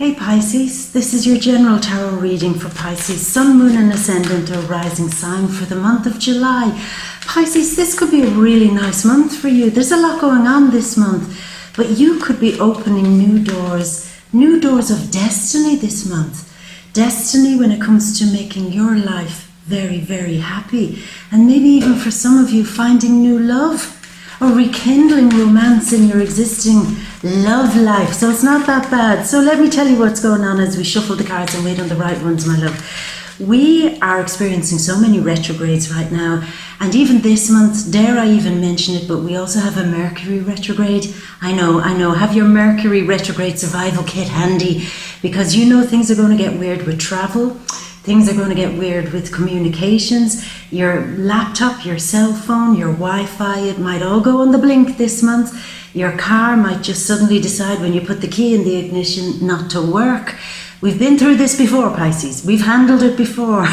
Hey Pisces, this is your general tarot reading for Pisces, Sun, Moon and Ascendant or Rising sign for the month of July. Pisces, this could be a really nice month for you. There's a lot going on this month, but you could be opening new doors of destiny this month. Destiny when it comes to making your life very, very happy. And maybe even for some of you, finding new love or rekindling romance in your existing love life. So it's not that bad. So let me tell you what's going on as we shuffle the cards and wait on the right ones, my love. We are experiencing so many retrogrades right now. And even this month, dare I even mention it, but we also have a Mercury retrograde. I know. Have your Mercury retrograde survival kit handy, because you know things are going to get weird with travel. Things are going to get weird with communications. Your laptop, your cell phone, your Wi-Fi, it might all go on the blink this month. Your car might just suddenly decide when you put the key in the ignition not to work. We've been through this before, Pisces. We've handled it before.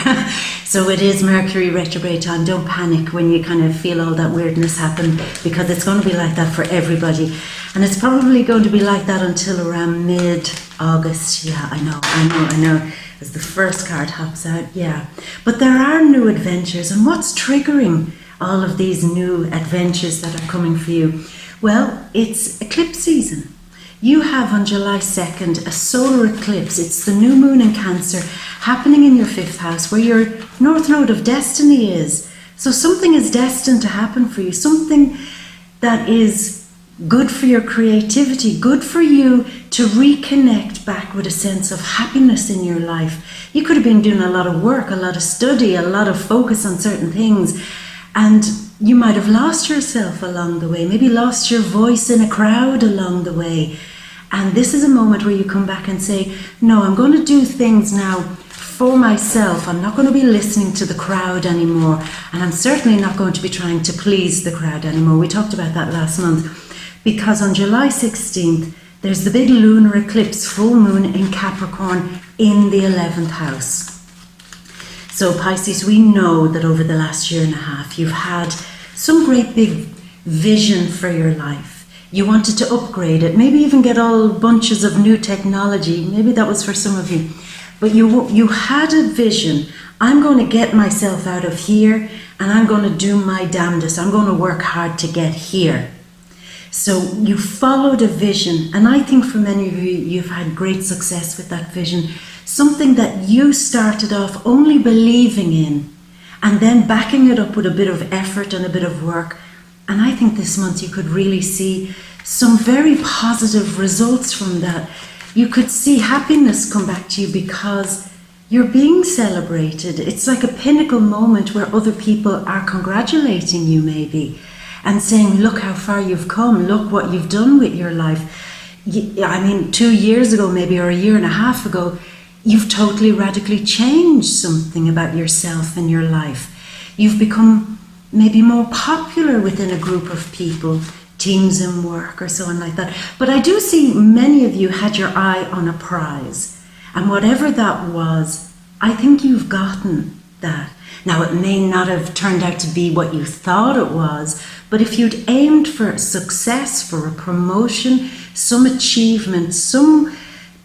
So it is Mercury retrograde time. Don't panic when you kind of feel all that weirdness happen, because it's going to be like that for everybody. And it's probably going to be like that until around mid-August. Yeah, I know. As the first card hops out, yeah. But there are new adventures, and what's triggering all of these new adventures that are coming for you? Well, it's eclipse season. You have on July 2nd a solar eclipse. It's the new moon in Cancer happening in your 5th house where your north node of destiny is. So something is destined to happen for you, something that is good for your creativity, good for you to reconnect back with a sense of happiness in your life. You could have been doing a lot of work, a lot of study, a lot of focus on certain things, and you might have lost yourself along the way, maybe lost your voice in a crowd along the way. And this is a moment where you come back and say, no, I'm going to do things now for myself. I'm not going to be listening to the crowd anymore, and I'm certainly not going to be trying to please the crowd anymore. We talked about that last month. Because on July 16th, there's the big lunar eclipse, full moon in Capricorn in the 11th house. So Pisces, we know that over the last year and a half, you've had some great big vision for your life. You wanted to upgrade it, maybe even get all bunches of new technology. Maybe that was for some of you. But you had a vision. I'm going to get myself out of here, and I'm going to do my damnedest. I'm going to work hard to get here. So you followed a vision, and I think for many of you, you've had great success with that vision. Something that you started off only believing in, and then backing it up with a bit of effort and a bit of work. And I think this month you could really see some very positive results from that. You could see happiness come back to you because you're being celebrated. It's like a pinnacle moment where other people are congratulating you maybe, and saying, look how far you've come, look what you've done with your life. I mean, 2 years ago maybe, or a year and a half ago, you've totally radically changed something about yourself and your life. You've become maybe more popular within a group of people, teams in work or so on like that. But I do see many of you had your eye on a prize. And whatever that was, I think you've gotten that. Now, it may not have turned out to be what you thought it was, but if you'd aimed for success, for a promotion, some achievement, some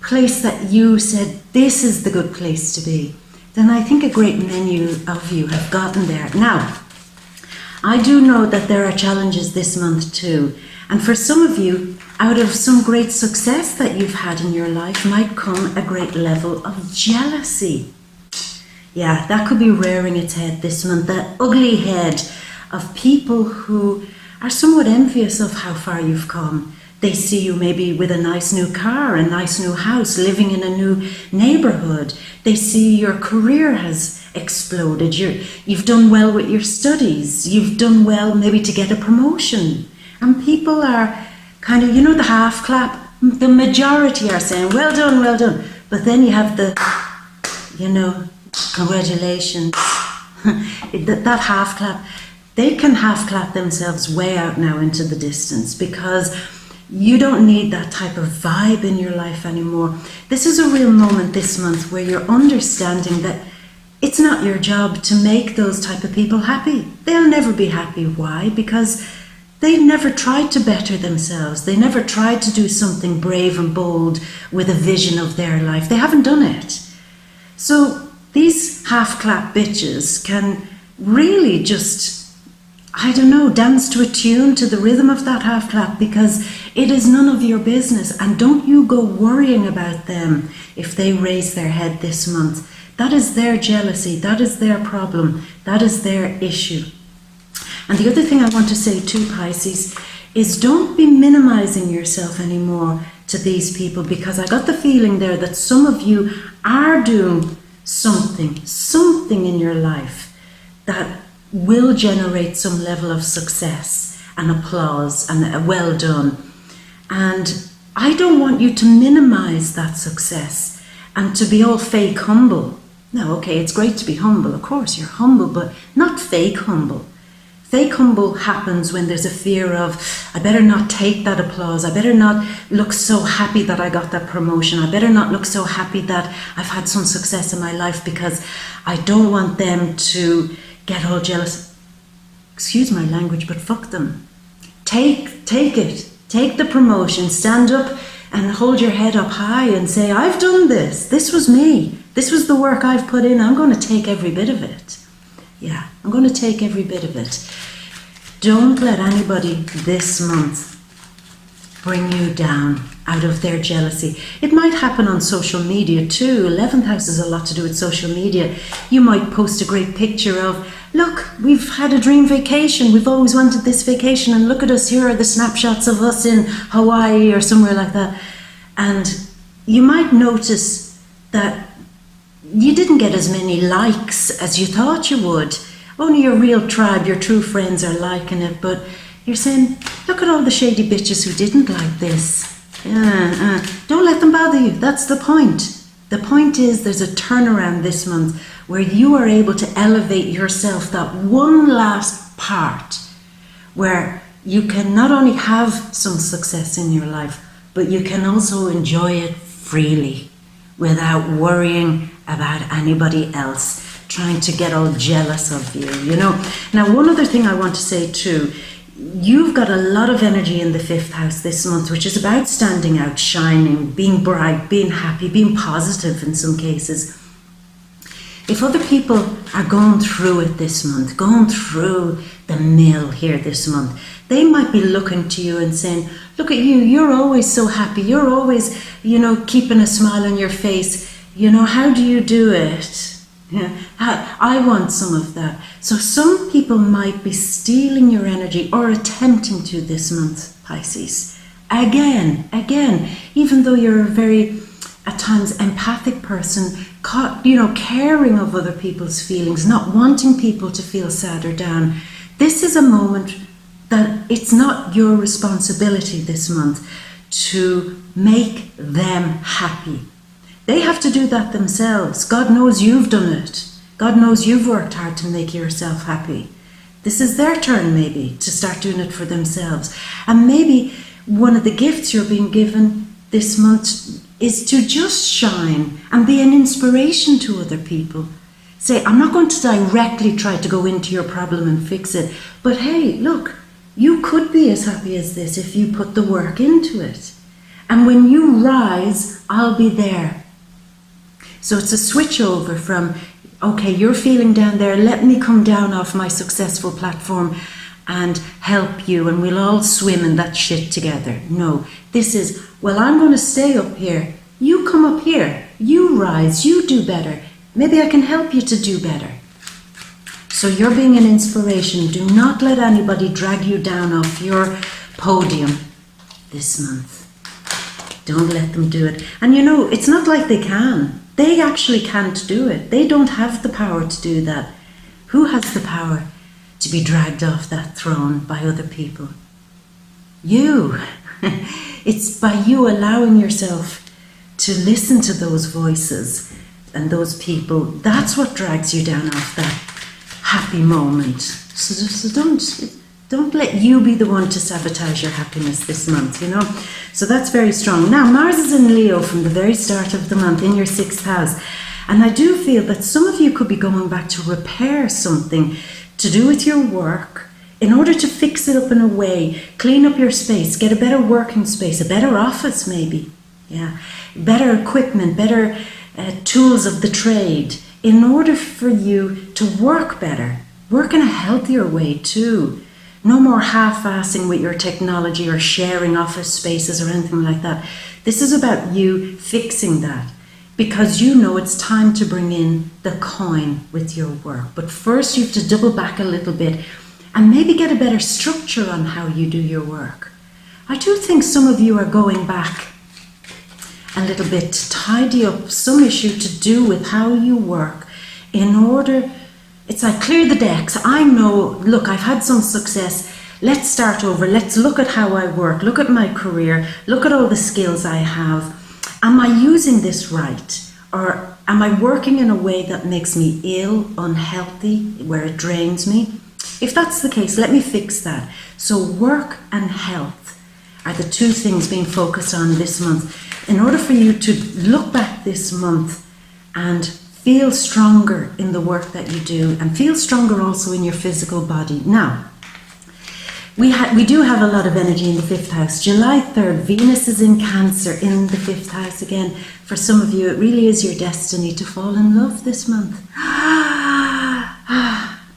place that you said, this is the good place to be, then I think a great many of you have gotten there. Now, I do know that there are challenges this month too. And for some of you, out of some great success that you've had in your life might come a great level of jealousy. Yeah, that could be rearing its head this month, that ugly head of people who are somewhat envious of how far you've come. They see you maybe with a nice new car, a nice new house, living in a new neighborhood. They see your career has exploded. You've done well with your studies. You've done well maybe to get a promotion. And people are kind of, the half clap. The majority are saying, well done, well done. But then you have the, congratulations. that half clap. They can half clap themselves way out now into the distance, because you don't need that type of vibe in your life anymore. This is a real moment this month where you're understanding that it's not your job to make those type of people happy. They'll never be happy. Why? Because they never tried to better themselves. They never tried to do something brave and bold with a vision of their life. They haven't done it. So these half-clap bitches can really just, I don't know, dance to a tune to the rhythm of that half-clap, because it is none of your business. And don't you go worrying about them if they raise their head this month. That is their jealousy. That is their problem. That is their issue. And the other thing I want to say too, Pisces, is don't be minimizing yourself anymore to these people, because I got the feeling there that some of you are doing something in your life that will generate some level of success and applause and a well done. And I don't want you to minimize that success and to be all fake humble. No, okay, it's great to be humble. Of course, you're humble, but not fake humble. Fake humble happens when there's a fear of, I better not take that applause. I better not look so happy that I got that promotion. I better not look so happy that I've had some success in my life, because I don't want them to get all jealous. Excuse my language, but fuck them. Take it. Take the promotion. Stand up and hold your head up high and say, I've done this. This was me. This was the work I've put in. I'm going to take every bit of it. Yeah, I'm going to take every bit of it. Don't let anybody this month bring you down out of their jealousy. It might happen on social media too. 11th house has a lot to do with social media. You might post a great picture of, look, we've had a dream vacation. We've always wanted this vacation, and look at us. Here are the snapshots of us in Hawaii or somewhere like that. And you might notice that you didn't get as many likes as you thought you would. Only your real tribe, your true friends are liking it, but you're saying, look at all the shady bitches who didn't like this. Don't let them bother you. That's the point. The point is there's a turnaround this month where you are able to elevate yourself that one last part where you can not only have some success in your life, but you can also enjoy it freely without worrying about anybody else trying to get all jealous of you, you know. Now, one other thing I want to say too, you've got a lot of energy in the 5th house this month, which is about standing out, shining, being bright, being happy, being positive in some cases. If other people are going through it this month, going through the mill here this month, they might be looking to you and saying, look at you, you're always so happy, you're always, you know, keeping a smile on your face, you know, how do you do it? Yeah, I want some of that. So some people might be stealing your energy or attempting to this month, Pisces. Again, even though you're a very, at times, empathic person, you know, caring of other people's feelings, not wanting people to feel sad or down, this is a moment that it's not your responsibility this month to make them happy. They have to do that themselves. God knows you've done it. God knows you've worked hard to make yourself happy. This is their turn maybe to start doing it for themselves. And maybe one of the gifts you're being given this month is to just shine and be an inspiration to other people. Say, I'm not going to directly try to go into your problem and fix it, but hey, look, you could be as happy as this if you put the work into it. And when you rise, I'll be there. So it's a switch over from, okay, you're feeling down there, let me come down off my successful platform and help you, and we'll all swim in that shit together. No, this is, well, I'm going to stay up here. You come up here, you rise, you do better. Maybe I can help you to do better. So you're being an inspiration. Do not let anybody drag you down off your podium this month. Don't let them do it. And you know, it's not like they can. They actually can't do it. They don't have the power to do that. Who has the power to be dragged off that throne by other people? You. It's by you allowing yourself to listen to those voices and those people. That's what drags you down off that happy moment. So don't let you be the one to sabotage your happiness this month, you know. So that's very strong. Now, Mars is in Leo from the very start of the month in your 6th house. And I do feel that some of you could be going back to repair something to do with your work. in order to fix it up in a way, clean up your space, get a better working space, a better office maybe, yeah, better equipment, better tools of the trade, in order for you to work better, work in a healthier way too. No more half-assing with your technology or sharing office spaces or anything like that. This is about you fixing that, because you know it's time to bring in the coin with your work. But first you have to double back a little bit and maybe get a better structure on how you do your work. I do think some of you are going back a little bit to tidy up some issue to do with how you work in order. It's like clear the decks. I know, look, I've had some success. Let's start over. Let's look at how I work. Look at my career. Look at all the skills I have. Am I using this right? Or am I working in a way that makes me ill, unhealthy, where it drains me? If that's the case, let me fix that. So work and health are the two things being focused on this month. In order for you to look back this month and feel stronger in the work that you do, and feel stronger also in your physical body. Now, we do have a lot of energy in the 5th house. July 3rd, Venus is in Cancer in the 5th house again. For some of you, it really is your destiny to fall in love this month.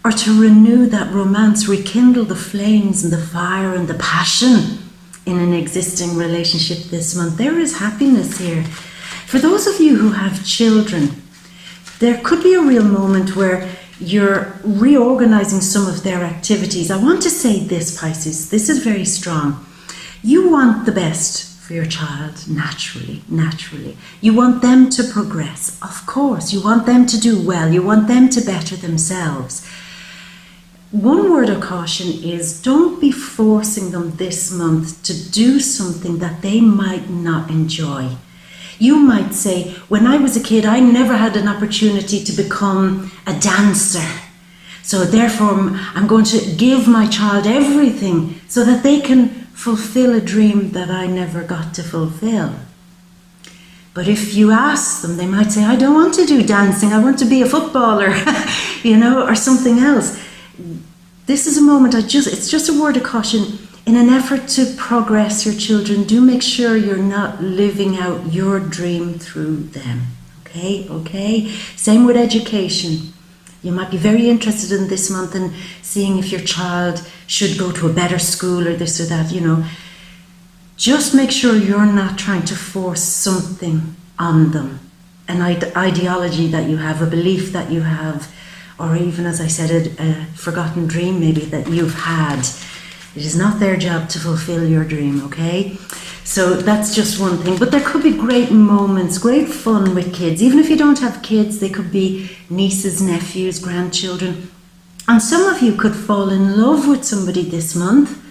Or to renew that romance, rekindle the flames and the fire and the passion in an existing relationship this month. There is happiness here. For those of you who have children, there could be a real moment where you're reorganizing some of their activities. I want to say this, Pisces, this is very strong. You want the best for your child, naturally. You want them to progress, of course. You want them to do well. You want them to better themselves. One word of caution is don't be forcing them this month to do something that they might not enjoy. You might say, when I was a kid, I never had an opportunity to become a dancer. So therefore, I'm going to give my child everything so that they can fulfill a dream that I never got to fulfill. But if you ask them, they might say, I don't want to do dancing. I want to be a footballer, or something else. This is a moment, it's just a word of caution. In an effort to progress your children, do make sure you're not living out your dream through them. Okay? Same with education. You might be very interested in this month in seeing if your child should go to a better school or this or that, Just make sure you're not trying to force something on them. An ideology that you have, a belief that you have, or even, as I said, a forgotten dream maybe that you've had. It is not their job to fulfill your dream, okay? So that's just one thing. But there could be great moments, great fun with kids. Even if you don't have kids, they could be nieces, nephews, grandchildren. And some of you could fall in love with somebody this month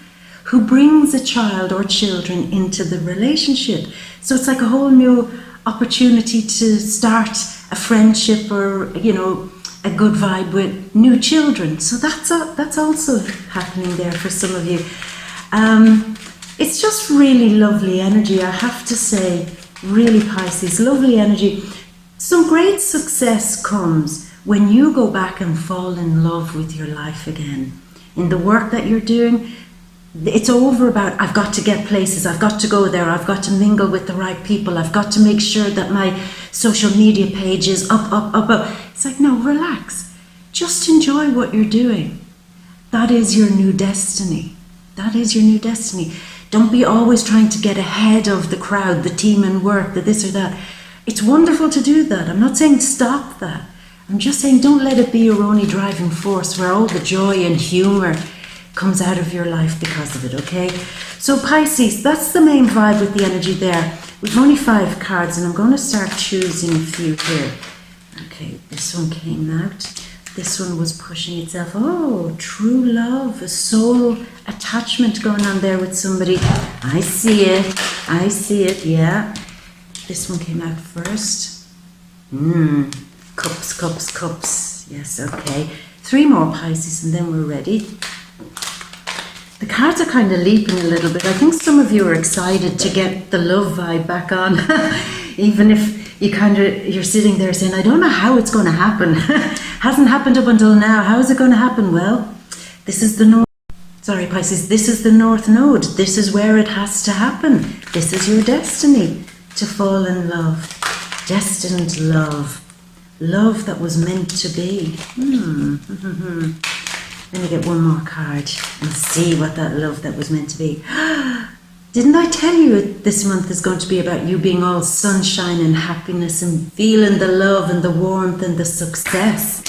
who brings a child or children into the relationship. So it's like a whole new opportunity to start a friendship or, a good vibe with new children. So that's also happening there for some of you. It's just really lovely energy, I have to say. Really, Pisces, lovely energy. Some great success comes when you go back and fall in love with your life again. In the work that you're doing, it's over about, I've got to get places, I've got to go there, I've got to mingle with the right people, I've got to make sure that my social media page is up. It's like, no, relax. Just enjoy what you're doing. That is your new destiny. Don't be always trying to get ahead of the crowd, the team and work, the this or that. It's wonderful to do that. I'm not saying stop that. I'm just saying don't let it be your only driving force where all the joy and humor comes out of your life because of it, okay? So Pisces, that's the main vibe with the energy there. We've only 5 cards and I'm going to start choosing a few here. Okay, this one came out. This one was pushing itself. Oh, true love, a soul attachment going on there with somebody. I see it, yeah. This one came out first. Cups. Yes, okay. 3 more Pisces and then we're ready. The cards are kind of leaping a little bit. I think some of you are excited to get the love vibe back on. Even if you're sitting there saying, I don't know how it's going to happen. Hasn't happened up until now. How is it going to happen? Well, this is the norm. Sorry, Pisces, this is the North Node. This is where it has to happen. This is your destiny to fall in love. Destined love. Love that was meant to be. Let me get one more card and see what that love that was meant to be. Didn't I tell you this month is going to be about you being all sunshine and happiness and feeling the love and the warmth and the success?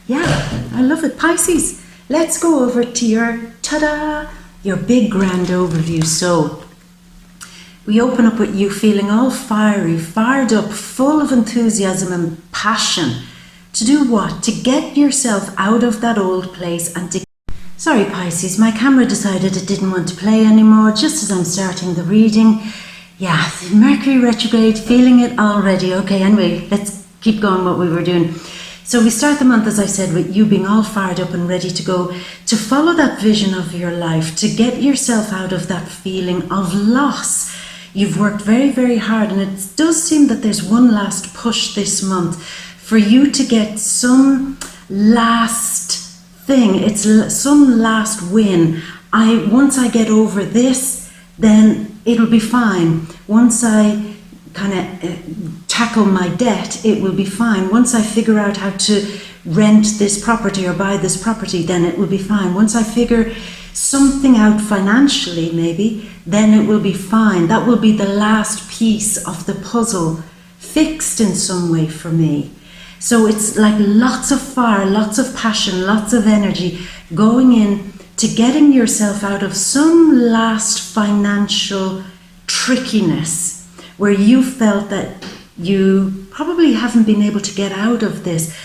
Yeah, I love it. Pisces, let's go over to your, ta-da, your big grand overview. So we open up with you feeling all fiery, fired up, full of enthusiasm and passion. To do what? To get yourself out of that old place and to... Sorry, Pisces, my camera decided it didn't want to play anymore just as I'm starting the reading. Yeah, Mercury retrograde, feeling it already. Okay, anyway, let's keep going what we were doing. So we start the month, as I said, with you being all fired up and ready to go, to follow that vision of your life, to get yourself out of that feeling of loss. You've worked very, very hard, and it does seem that there's one last push this month for you to get some last thing. It's some last win. Once I get over this, then it'll be fine. Once I kind of tackle my debt, it will be fine. Once I figure out how to rent this property or buy this property, then it will be fine. Once I figure something out financially, maybe, then it will be fine. That will be the last piece of the puzzle fixed in some way for me. So it's like lots of fire, lots of passion, lots of energy going in to getting yourself out of some last financial trickiness where you felt that you probably haven't been able to get out of this.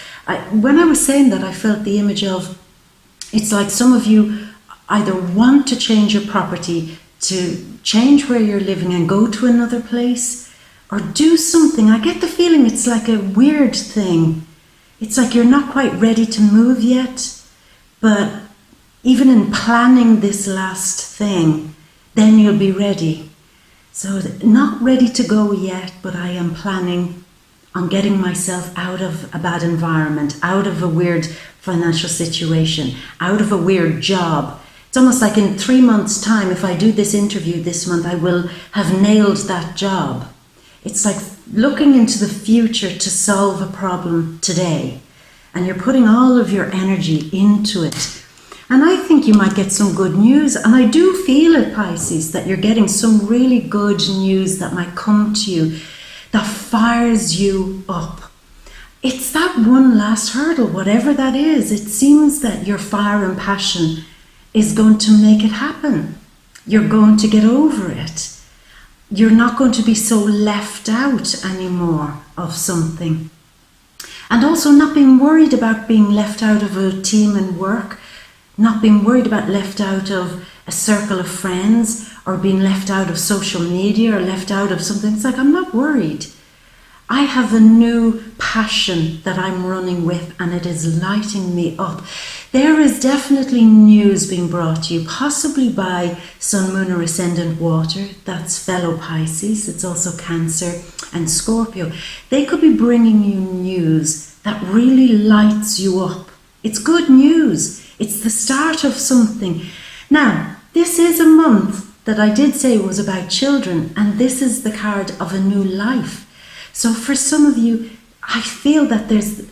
When I was saying that, I felt the image of, it's like some of you either want to change your property, to change where you're living and go to another place, or do something. I get the feeling it's like a weird thing. It's like you're not quite ready to move yet, but even in planning this last thing, then you'll be ready. So not ready to go yet, but I am planning on getting myself out of a bad environment, out of a weird financial situation, out of a weird job. It's almost like in 3 months' time, if I do this interview this month, I will have nailed that job. It's like looking into the future to solve a problem today, and you're putting all of your energy into it. And I think you might get some good news, and I do feel it, Pisces, that you're getting some really good news that might come to you that fires you up. It's that one last hurdle, whatever that is. It seems that your fire and passion is going to make it happen. You're going to get over it. You're not going to be so left out anymore of something. And also not being worried about being left out of a team and work, not being worried about left out of a circle of friends, or being left out of social media, or left out of something. It's like, I'm not worried. I have a new passion that I'm running with, and it is lighting me up. There is definitely news being brought to you, possibly by Sun, Moon or Ascendant Water. That's fellow Pisces. It's also Cancer and Scorpio. They could be bringing you news that really lights you up. It's good news. It's the start of something. Now, this is a month that I did say was about children, and this is the card of a new life. So for some of you, I feel that there's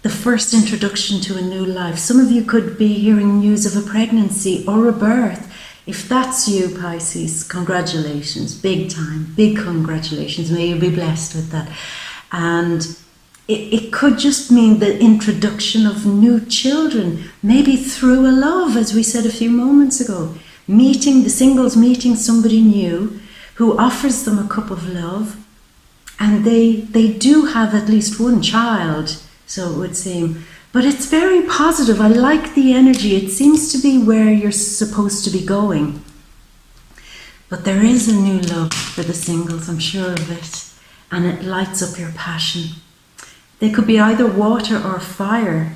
the first introduction to a new life. Some of you could be hearing news of a pregnancy or a birth. If that's you, Pisces, congratulations, big time, big congratulations. May you be blessed with that. And it could just mean the introduction of new children, maybe through a love, as we said a few moments ago. The singles meeting somebody new who offers them a cup of love, and they do have at least one child, so it would seem. But it's very positive. I like the energy. It seems to be where you're supposed to be going. But there is a new love for the singles, I'm sure of it. And it lights up your passion. They could be either water or fire.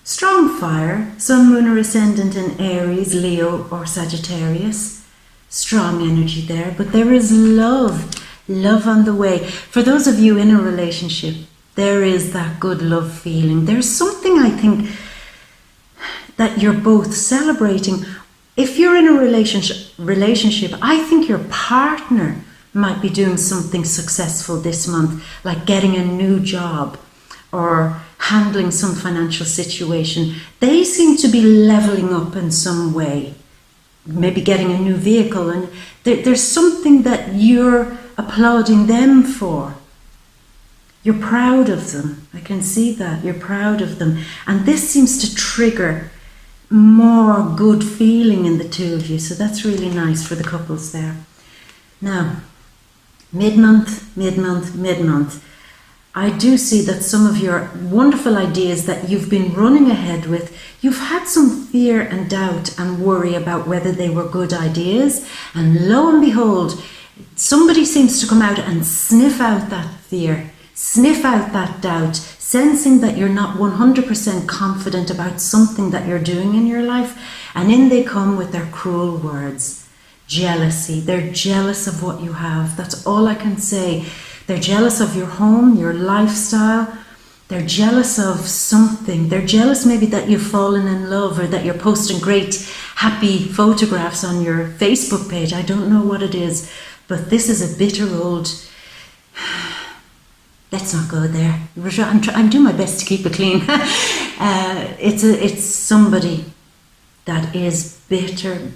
Strong fire, Sun, Moon or Ascendant in Aries, Leo or Sagittarius. Strong energy there, but there is love on the way. For those of you in a relationship, there is that good love feeling. There's something, I think, that you're both celebrating. If you're in a relationship, I think your partner might be doing something successful this month, like getting a new job or handling some financial situation. They seem to be leveling up in some way, maybe getting a new vehicle, and there's something that you're applauding them for. You're proud of them. I can see that. You're proud of them. And this seems to trigger more good feeling in the two of you. So that's really nice for the couples there. Now, mid-month. I do see that some of your wonderful ideas that you've been running ahead with, you've had some fear and doubt and worry about whether they were good ideas. And lo and behold, somebody seems to come out and sniff out that fear, sniff out that doubt, sensing that you're not 100% confident about something that you're doing in your life. And in they come with their cruel words. Jealousy. They're jealous of what you have. That's all I can say. They're jealous of your home, your lifestyle. They're jealous of something. They're jealous maybe that you've fallen in love, or that you're posting great, happy photographs on your Facebook page. I don't know what it is, but this is a bitter old... Let's not go there. I'm doing my best to keep it clean. It's somebody that is bitter.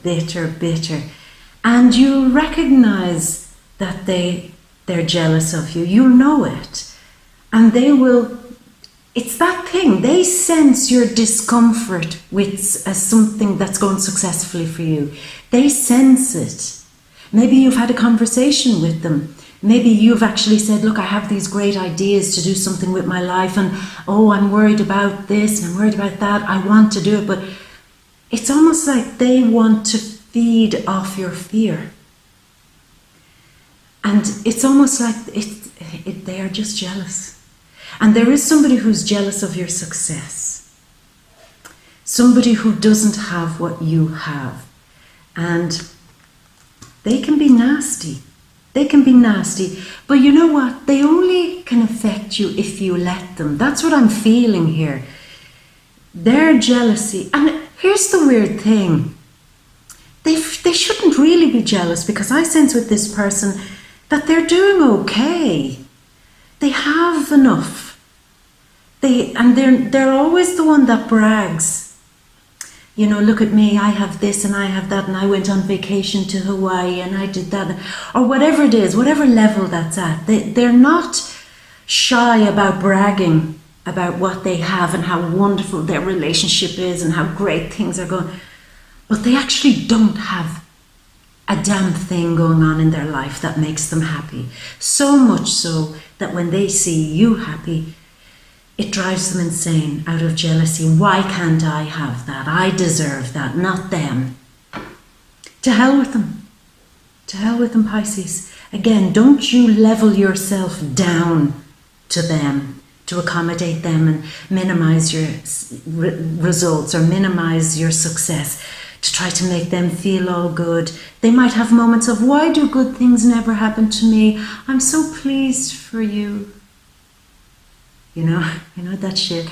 And you recognize that they're jealous of you. You know it. And they will... It's that thing. They sense your discomfort with something that's going successfully for you. They sense it. Maybe you've had a conversation with them. Maybe you've actually said, look, I have these great ideas to do something with my life, and oh, I'm worried about this and I'm worried about that. I want to do it, but it's almost like they want to feed off your fear. And it's almost like they are just jealous. And there is somebody who's jealous of your success. Somebody who doesn't have what you have. And they can be nasty. They can be nasty, but you know what? They only can affect you if you let them. That's what I'm feeling here. Their jealousy, and here's the weird thing. They shouldn't really be jealous, because I sense with this person that they're doing okay. They have enough. They're always the one that brags. You know, look at me, I have this and I have that, and I went on vacation to Hawaii and I did that, or whatever it is, whatever level that's at. They're not shy about bragging about what they have and how wonderful their relationship is and how great things are going. But they actually don't have a damn thing going on in their life that makes them happy. So much so that when they see you happy, it drives them insane out of jealousy. Why can't I have that? I deserve that, not them. To hell with them. To hell with them, Pisces. Again, don't you level yourself down to them to accommodate them and minimize your results or minimize your success, to try to make them feel all good. They might have moments of, why do good things never happen to me? I'm so pleased for you. You know that shit.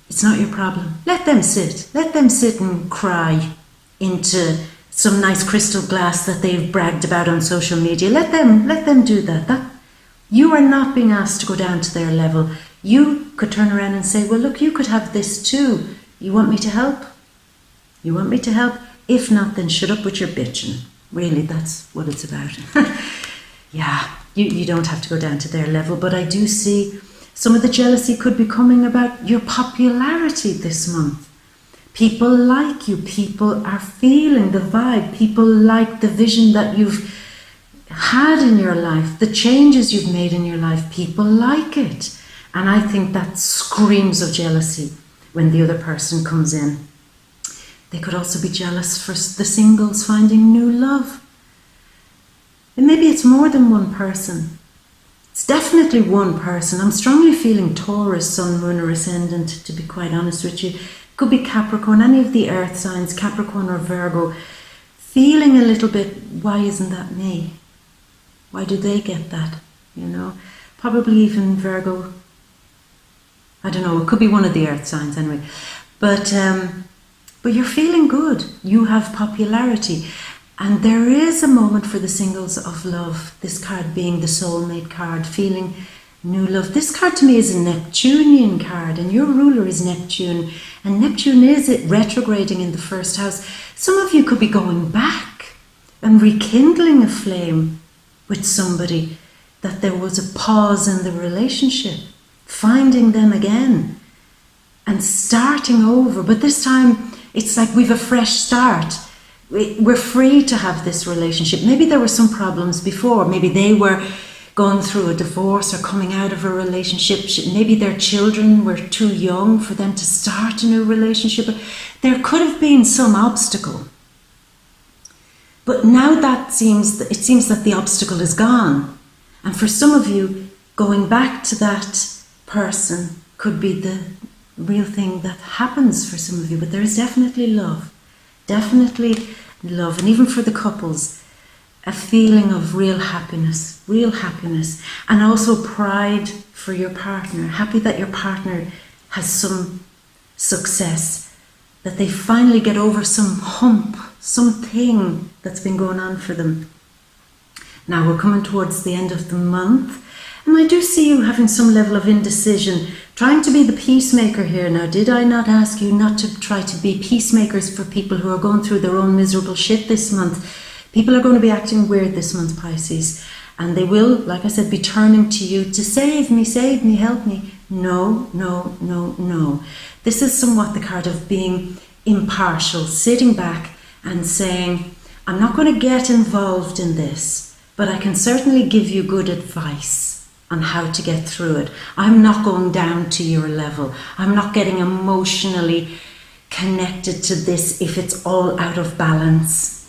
It's not your problem. Let them sit. Let them sit and cry into some nice crystal glass that they've bragged about on social media. Let them do that. You are not being asked to go down to their level. You could turn around and say, well, look, you could have this too. You want me to help? You want me to help? If not, then shut up with your bitching. Really, that's what it's about. Yeah. You don't have to go down to their level, but I do see some of the jealousy could be coming about your popularity this month. People like you. People are feeling the vibe. People like the vision that you've had in your life, the changes you've made in your life. People like it. And I think that screams of jealousy when the other person comes in. They could also be jealous for the singles finding new love. And maybe it's more than one person. It's definitely one person. I'm strongly feeling Taurus, Sun, Moon, or Ascendant, to be quite honest with you. Could be Capricorn, any of the earth signs, Capricorn or Virgo, feeling a little bit, why isn't that me? Why do they get that? You know, probably even Virgo. I don't know, it could be one of the earth signs anyway. But you're feeling good. You have popularity. And there is a moment for the singles of love, this card being the soulmate card, feeling new love. This card to me is a Neptunian card, and your ruler is Neptune. And Neptune is retrograding in the first house. Some of you could be going back and rekindling a flame with somebody, that there was a pause in the relationship, finding them again and starting over. But this time, it's like we've a fresh start. We're free to have this relationship. Maybe there were some problems before. Maybe they were going through a divorce or coming out of a relationship. Maybe their children were too young for them to start a new relationship. There could have been some obstacle. But now it seems that the obstacle is gone. And for some of you, going back to that person could be the real thing that happens for some of you. But there is definitely love. Definitely love. And even for the couples, a feeling of real happiness. And also pride for your partner. Happy that your partner has some success. That they finally get over some hump, something that's been going on for them. Now we're coming towards the end of the month. And I do see you having some level of indecision, trying to be the peacemaker here. Now, did I not ask you not to try to be peacemakers for people who are going through their own miserable shit this month? People are going to be acting weird this month, Pisces. And they will, like I said, be turning to you to save me, help me. No. This is somewhat the card of being impartial, sitting back and saying, I'm not going to get involved in this, but I can certainly give you good advice on how to get through it. I'm not going down to your level. I'm not getting emotionally connected to this if it's all out of balance.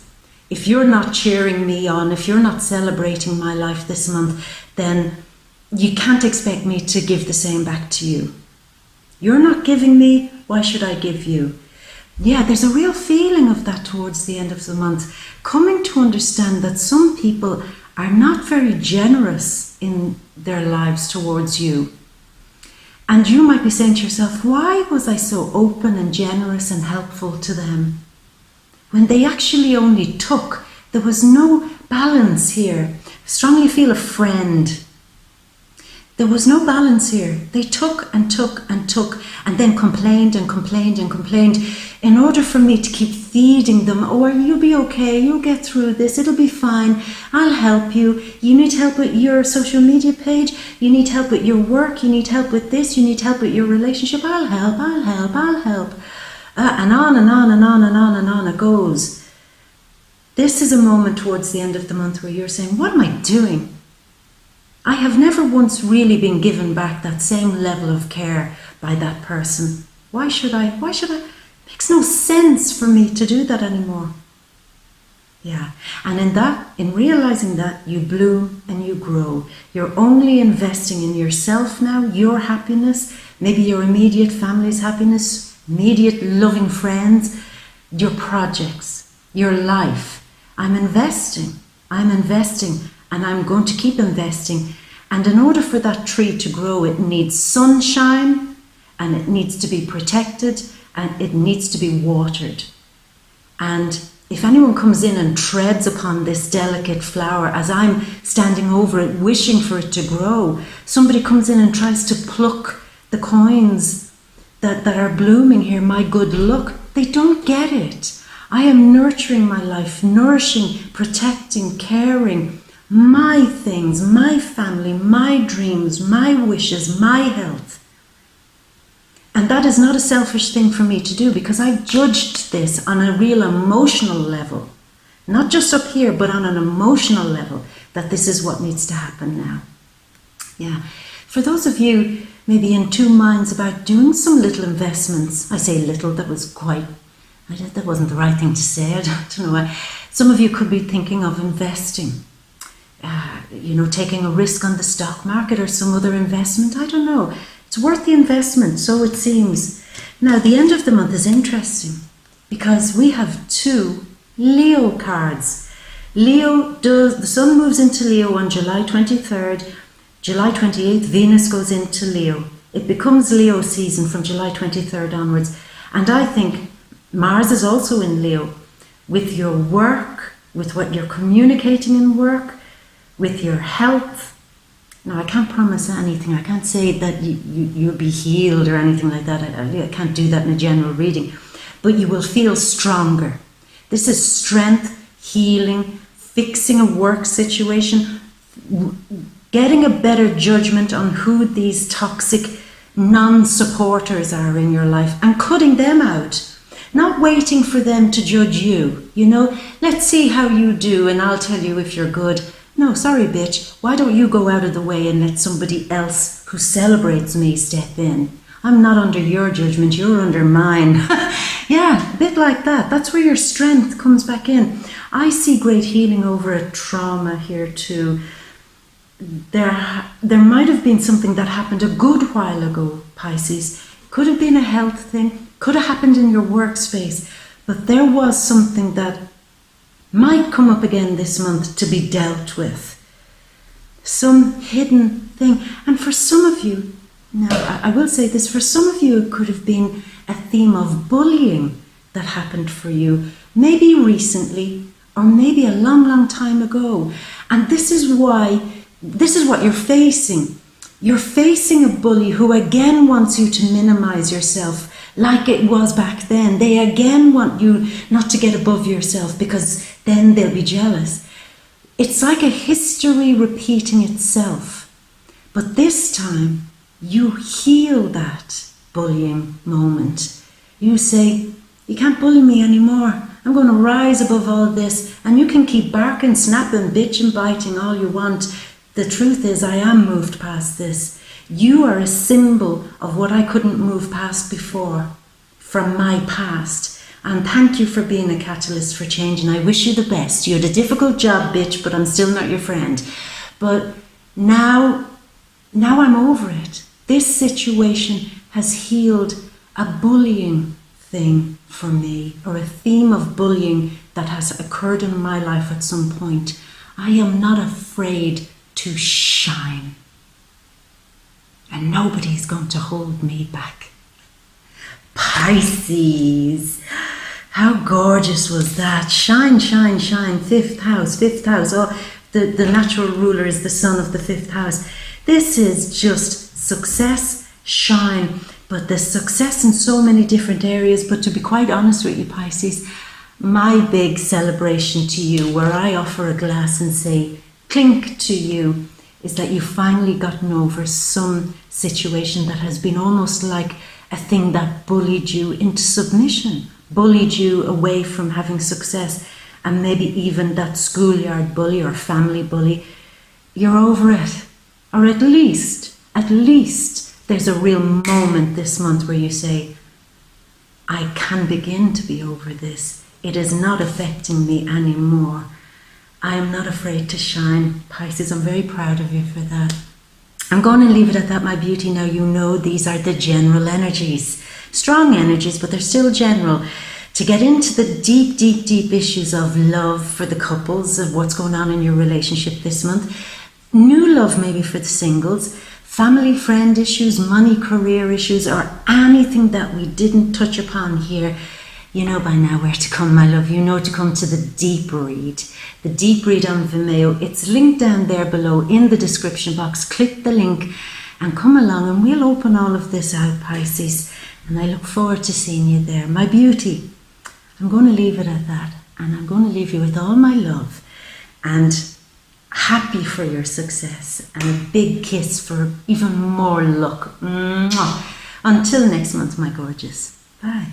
If you're not cheering me on, if you're not celebrating my life this month, then you can't expect me to give the same back to you. You're not giving me, why should I give you? Yeah, there's a real feeling of that towards the end of the month. Coming to understand that some people are not very generous in their lives towards you. And you might be saying to yourself, why was I so open and generous and helpful to them? When they actually only took. There was no balance here. Strongly feel a friend. There was no balance here. They took and took and took and then complained and complained and complained in order for me to keep feeding them. Oh, you'll be okay. You'll get through this. It'll be fine. I'll help you. You need help with your social media page. You need help with your work. You need help with this. You need help with your relationship. I'll help. And on and on and on and on and on it goes. This is a moment towards the end of the month where you're saying, what am I doing? I have never once really been given back that same level of care by that person. Why should I? It makes no sense for me to do that anymore. Yeah, and in realizing that, you bloom and you grow. You're only investing in yourself now, your happiness, maybe your immediate family's happiness, immediate loving friends, your projects, your life. I'm investing, and I'm going to keep investing. And in order for that tree to grow, it needs sunshine, and it needs to be protected, and it needs to be watered. And if anyone comes in and treads upon this delicate flower, as I'm standing over it, wishing for it to grow, somebody comes in and tries to pluck the coins that are blooming here, my good luck, they don't get it. I am nurturing my life, nourishing, protecting, caring, my things, my family, my dreams, my wishes, my health. And that is not a selfish thing for me to do, because I've judged this on a real emotional level, not just up here, but on an emotional level, that this is what needs to happen now. Yeah. For those of you maybe in two minds about doing some little investments, I say little, that wasn't the right thing to say, I don't know why. Some of you could be thinking of investing, taking a risk on the stock market or some other investment, I don't know. It's worth the investment, so it seems. Now, the end of the month is interesting because we have two Leo cards. The sun moves into Leo on July 23rd. July 28th, Venus goes into Leo. It becomes Leo season from July 23rd onwards. And I think Mars is also in Leo. With your work, with what you're communicating in work, with your health. Now, I can't promise anything. I can't say that you'll be healed or anything like that. I can't do that in a general reading. But you will feel stronger. This is strength, healing, fixing a work situation, getting a better judgment on who these toxic non-supporters are in your life and cutting them out. Not waiting for them to judge you. You know, let's see how you do and I'll tell you if you're good. No, sorry, bitch. Why don't you go out of the way and let somebody else who celebrates me step in? I'm not under your judgment, you're under mine. Yeah, a bit like that. That's where your strength comes back in. I see great healing over a trauma here too. There might have been something that happened a good while ago, Pisces. Could have been a health thing, could have happened in your workspace, but there was something that might come up again this month to be dealt with. Some hidden thing. And for some of you, now I will say this, for some of you it could have been a theme of bullying that happened for you, maybe recently or maybe a long, long time ago. And this is what you're facing. You're facing a bully who again wants you to minimize yourself like it was back then. They again want you not to get above yourself because then they'll be jealous. It's like a history repeating itself. But this time, you heal that bullying moment. You say, you can't bully me anymore. I'm going to rise above all this. And you can keep barking, snapping, bitching, biting all you want. The truth is, I am moved past this. You are a symbol of what I couldn't move past before, from my past. And thank you for being a catalyst for change. And I wish you the best. You had a difficult job, bitch, but I'm still not your friend. But now I'm over it. This situation has healed a bullying thing for me, or a theme of bullying that has occurred in my life at some point. I am not afraid to shine. And nobody's going to hold me back. Pisces. How gorgeous was that? Shine, shine, shine. Fifth house. Oh, the natural ruler is the sun of the fifth house. This is just success, shine. But there's success in so many different areas. But to be quite honest with you, Pisces, my big celebration to you, where I offer a glass and say, clink to you, is that you've finally gotten over some situation that has been almost like a thing that bullied you into submission, bullied you away from having success, and maybe even that schoolyard bully or family bully. You're over it. Or at least there's a real moment this month where you say, I can begin to be over this. It is not affecting me anymore. I am not afraid to shine. Pisces, I'm very proud of you for that. I'm going to leave it at that, my beauty. Now you know these are the general energies. Strong energies, but they're still general. To get into the deep, deep, deep issues of love for the couples, of what's going on in your relationship this month. New love maybe for the singles. Family, friend issues, money, career issues, or anything that we didn't touch upon here. You know by now where to come, my love. You know to come to the deep read. The deep read on VIMEO. It's linked down there below in the description box. Click the link and come along and we'll open all of this out, Pisces. And I look forward to seeing you there. My beauty, I'm going to leave it at that. And I'm going to leave you with all my love. And happy for your success. And a big kiss for even more luck. Mwah. Until next month, my gorgeous. Bye.